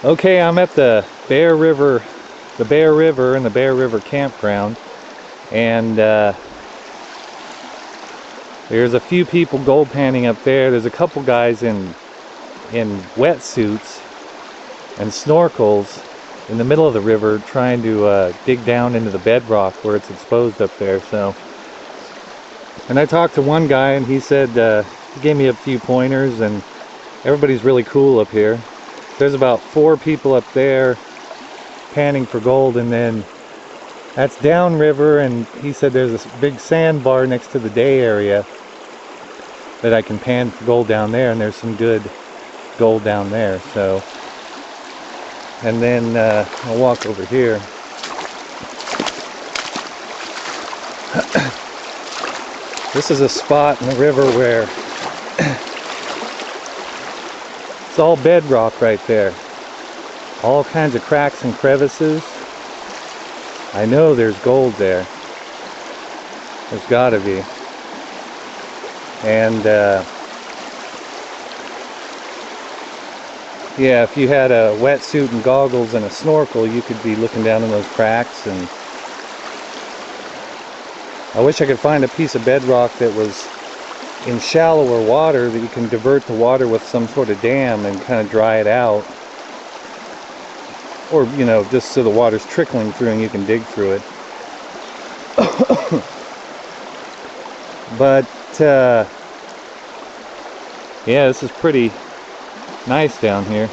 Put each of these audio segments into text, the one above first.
Okay, I'm at the Bear River and the Bear River campground, and there's a few people gold panning up there. There's a couple guys in wetsuits and snorkels in the middle of the river trying to dig down into the bedrock where it's exposed up there. And I talked to one guy, and he said he gave me a few pointers, and everybody's really cool up here. There's about 4 people up there panning for gold, and then that's downriver, and he said there's a big sandbar next to the day area that I can pan for gold down there, and there's some good gold down there. So, and then I'll walk over here. This is a spot in the river where it's all bedrock right there. All kinds of cracks and crevices. I know there's gold there. There's gotta be. And yeah, if you had a wetsuit and goggles and a snorkel, you could be looking down in those cracks. And I wish I could find a piece of bedrock that was in shallower water that you can divert the water with some sort of dam and kind of dry it out. Or, you know, just so the water's trickling through and you can dig through it. But, yeah, this is pretty nice down here.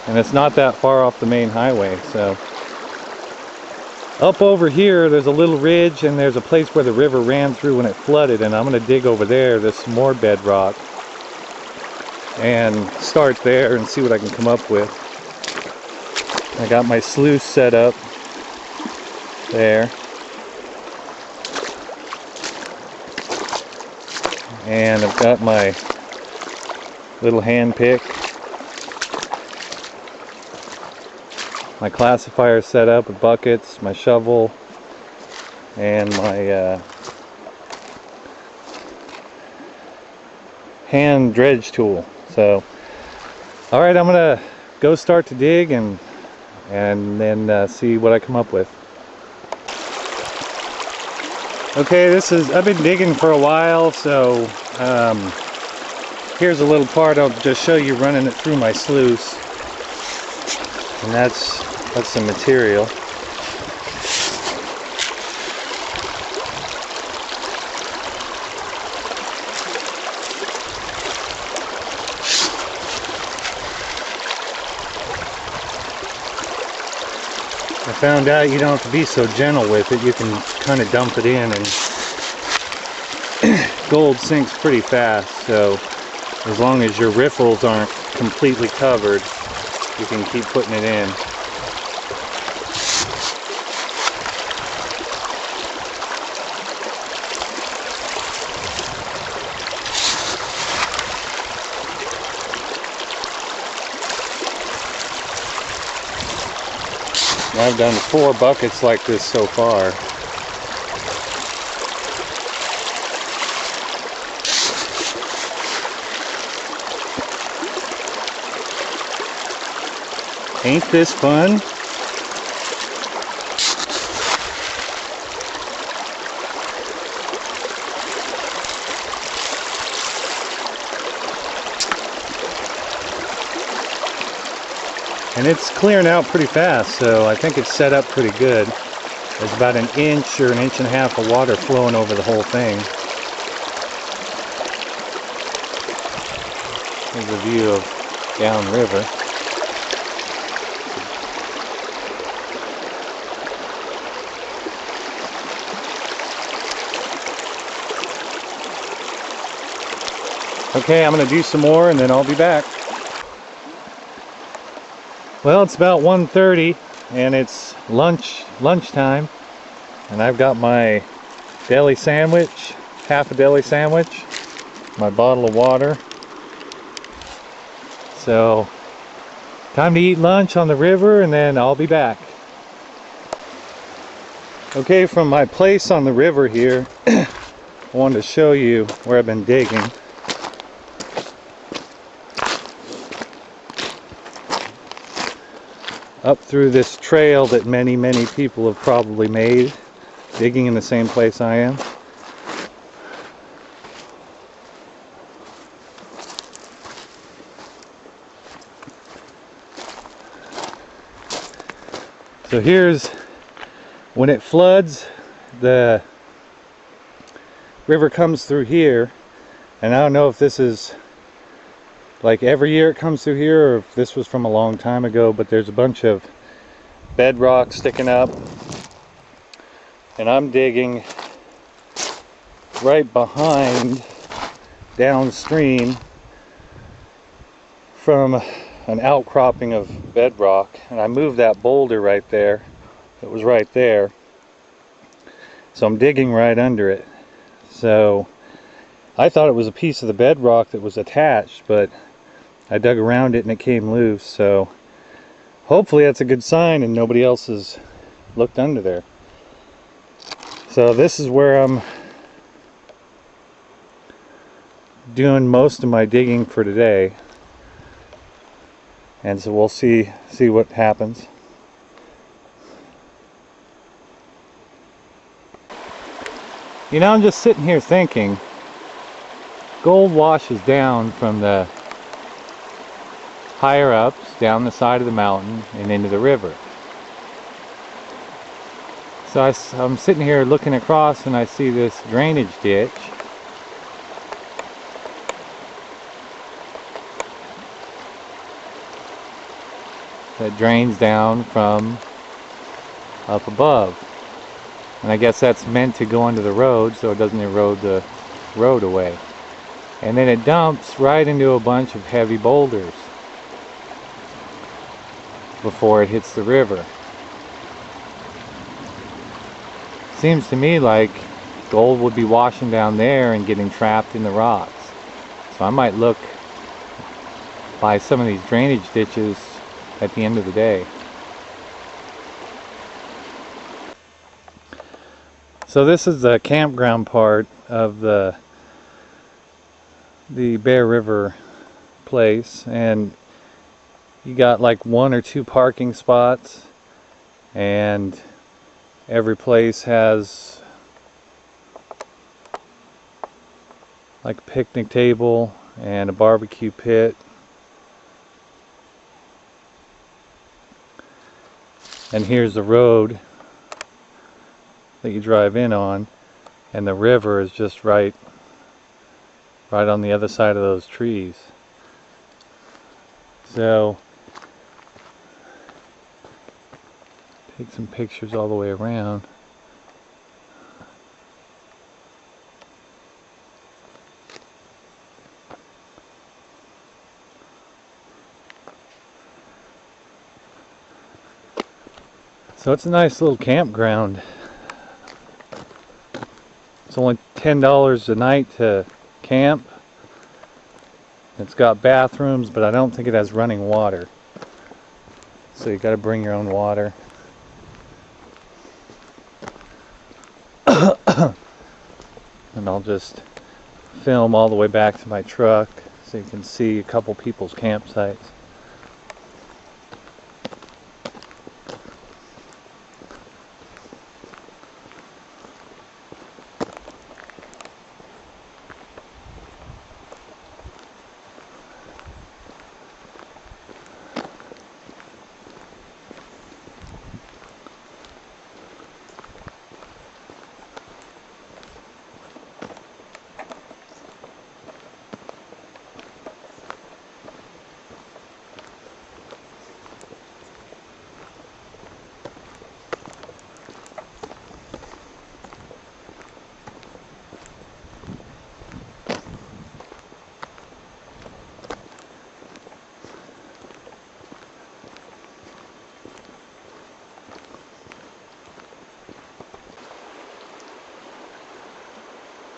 And it's not that far off the main highway, so. Up over here, there's a little ridge, and there's a place where the river ran through when it flooded, and I'm going to dig over there. There's some more bedrock. And start there and see what I can come up with. I got my sluice set up there. And I've got my little hand pick. My classifier set up with buckets, my shovel, and my hand dredge tool. So, alright, I'm gonna go start to dig and then see what I come up with. Okay, I've been digging for a while, so here's a little part I'll just show you running it through my sluice. And that's some material. I found out you don't have to be so gentle with it. You can kind of dump it in, and gold sinks pretty fast. So as long as your riffles aren't completely covered, you can keep putting it in. I've done 4 buckets like this so far. Ain't this fun? And it's clearing out pretty fast, so I think it's set up pretty good. There's about 1 inch or 1.5 inches of water flowing over the whole thing. Here's a view of downriver. Okay, I'm going to do some more and then I'll be back. Well, it's about 1:30 and it's lunchtime, and I've got my deli sandwich, half a deli sandwich, my bottle of water. So, time to eat lunch on the river and then I'll be back. Okay, from my place on the river here, I wanted to show you where I've been digging. up through this trail that many people have probably made, digging in the same place I am. So here's when it floods, the river comes through here, and I don't know if this is like every year it comes through here or if this was from a long time ago, but there's a bunch of bedrock sticking up, and I'm digging right behind, downstream from an outcropping of bedrock, and I moved that boulder right there. It was right there, so I'm digging right under it. So I thought it was a piece of the bedrock that was attached, but I dug around it and it came loose. So hopefully that's a good sign and nobody else has looked under there. So this is where I'm doing most of my digging for today, and so we'll see what happens. You know, I'm just sitting here thinking, gold washes down from the higher ups, down the side of the mountain, and into the river. So I'm sitting here looking across and I see this drainage ditch. That drains down from up above. And I guess that's meant to go under the road so it doesn't erode the road away. And then it dumps right into a bunch of heavy boulders before it hits the river. Seems to me like gold would be washing down there and getting trapped in the rocks. So I might look by some of these drainage ditches at the end of the day. So this is the campground part of the Bear River place, and you got like 1 or 2 parking spots, and every place has like a picnic table and a barbecue pit. And here's the road that you drive in on, and the river is just right on the other side of those trees. So take some pictures all the way around. So it's a nice little campground. It's only $10 a night to camp. It's got bathrooms, but I don't think it has running water. So you got to bring your own water. And I'll just film all the way back to my truck so you can see a couple people's campsites.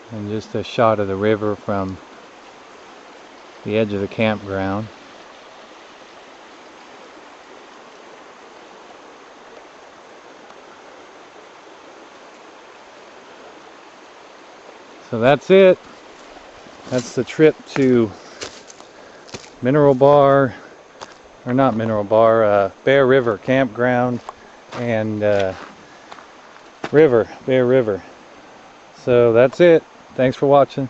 And just a shot of the river from the edge of the campground. So that's it. That's the trip to Mineral Bar, or not Mineral Bar, Bear River Campground and Bear River. So that's it. Thanks for watching.